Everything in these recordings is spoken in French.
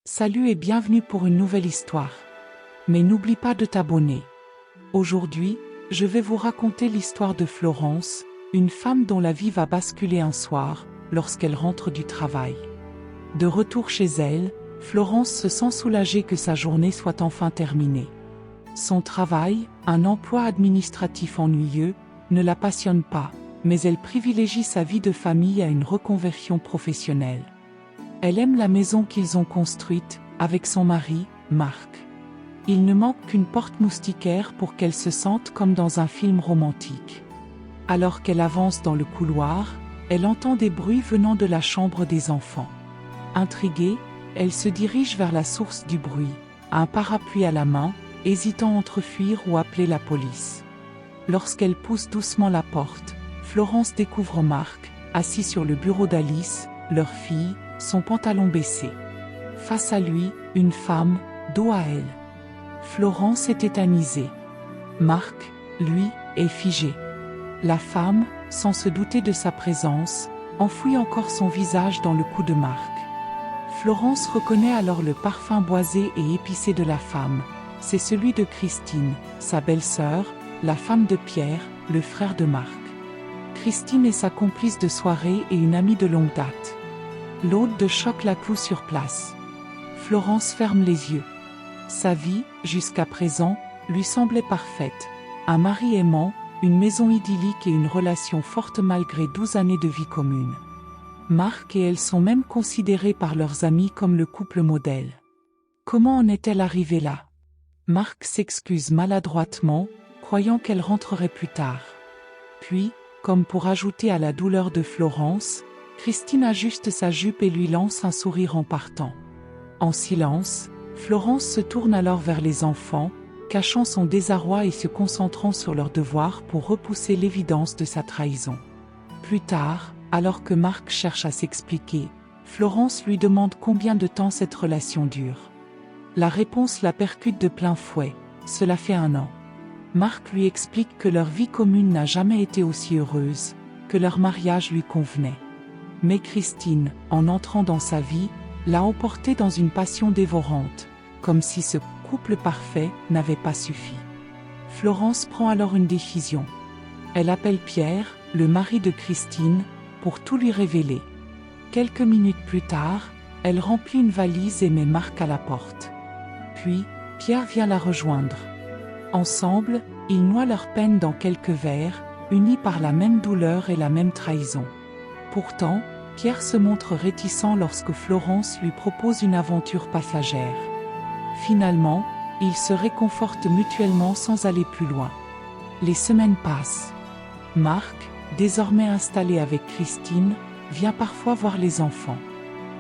Salut et bienvenue pour une nouvelle histoire. Mais n'oublie pas de t'abonner. Aujourd'hui, je vais vous raconter l'histoire de Florence, une femme dont la vie va basculer un soir, lorsqu'elle rentre du travail. De retour chez elle, Florence se sent soulagée que sa journée soit enfin terminée. Son travail, un emploi administratif ennuyeux, ne la passionne pas, mais elle privilégie sa vie de famille à une reconversion professionnelle. Elle aime la maison qu'ils ont construite, avec son mari, Marc. Il ne manque qu'une porte moustiquaire pour qu'elle se sente comme dans un film romantique. Alors qu'elle avance dans le couloir, elle entend des bruits venant de la chambre des enfants. Intriguée, elle se dirige vers la source du bruit, un parapluie à la main, hésitant entre fuir ou appeler la police. Lorsqu'elle pousse doucement la porte, Florence découvre Marc, assis sur le bureau d'Alice, leur fille, son pantalon baissé. Face à lui, une femme, dos à elle. Florence est tétanisée. Marc, lui, est figé. La femme, sans se douter de sa présence, enfouit encore son visage dans le cou de Marc. Florence reconnaît alors le parfum boisé et épicé de la femme. C'est celui de Christine, sa belle-sœur, la femme de Pierre, le frère de Marc. Christine est sa complice de soirée et une amie de longue date. L'hôte de choc la cloue sur place. Florence ferme les yeux. Sa vie, jusqu'à présent, lui semblait parfaite. Un mari aimant, une maison idyllique et une relation forte malgré 12 années de vie commune. Marc et elle sont même considérés par leurs amis comme le couple modèle. Comment en est-elle arrivée là? Marc s'excuse maladroitement, croyant qu'elle rentrerait plus tard. Puis, comme pour ajouter à la douleur de Florence, Christine ajuste sa jupe et lui lance un sourire en partant. En silence, Florence se tourne alors vers les enfants, cachant son désarroi et se concentrant sur leurs devoirs pour repousser l'évidence de sa trahison. Plus tard, alors que Marc cherche à s'expliquer, Florence lui demande combien de temps cette relation dure. La réponse la percute de plein fouet, cela fait 1 an. Marc lui explique que leur vie commune n'a jamais été aussi heureuse, que leur mariage lui convenait. Mais Christine, en entrant dans sa vie, l'a emporté dans une passion dévorante, comme si ce couple parfait n'avait pas suffi. Florence prend alors une décision. Elle appelle Pierre, le mari de Christine, pour tout lui révéler. Quelques minutes plus tard, elle remplit une valise et met Marc à la porte. Puis, Pierre vient la rejoindre. Ensemble, ils noient leur peine dans quelques verres, unis par la même douleur et la même trahison. Pourtant, Pierre se montre réticent lorsque Florence lui propose une aventure passagère. Finalement, ils se réconfortent mutuellement sans aller plus loin. Les semaines passent. Marc, désormais installé avec Christine, vient parfois voir les enfants.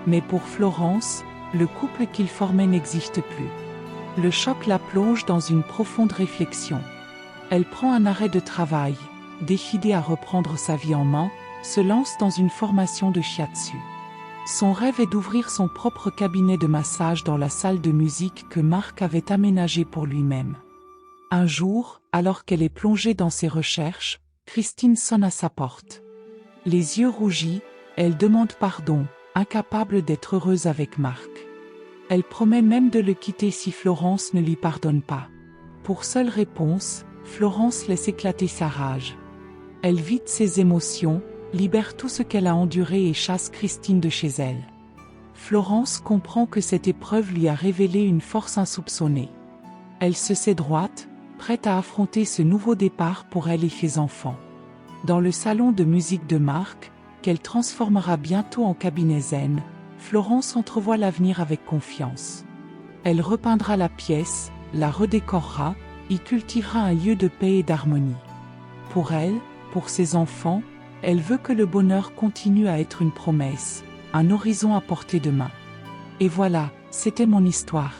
Mais pour Florence, le couple qu'ils formaient n'existe plus. Le choc la plonge dans une profonde réflexion. Elle prend un arrêt de travail, décidée à reprendre sa vie en main, se lance dans une formation de shiatsu. Son rêve est d'ouvrir son propre cabinet de massage dans la salle de musique que Marc avait aménagée pour lui-même. Un jour, alors qu'elle est plongée dans ses recherches, Christine sonne à sa porte. Les yeux rougis, elle demande pardon, incapable d'être heureuse avec Marc. Elle promet même de le quitter si Florence ne lui pardonne pas. Pour seule réponse, Florence laisse éclater sa rage. Elle vide ses émotions, libère tout ce qu'elle a enduré et chasse Christine de chez elle. Florence comprend que cette épreuve lui a révélé une force insoupçonnée. Elle se sait droite, prête à affronter ce nouveau départ pour elle et ses enfants. Dans le salon de musique de Marc, qu'elle transformera bientôt en cabinet zen, Florence entrevoit l'avenir avec confiance. Elle repeindra la pièce, la redécorera, y cultivera un lieu de paix et d'harmonie. Pour elle, pour ses enfants, elle veut que le bonheur continue à être une promesse, un horizon à portée de main. Et voilà, c'était mon histoire.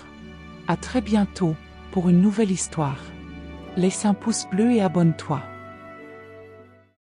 À très bientôt, pour une nouvelle histoire. Laisse un pouce bleu et abonne-toi.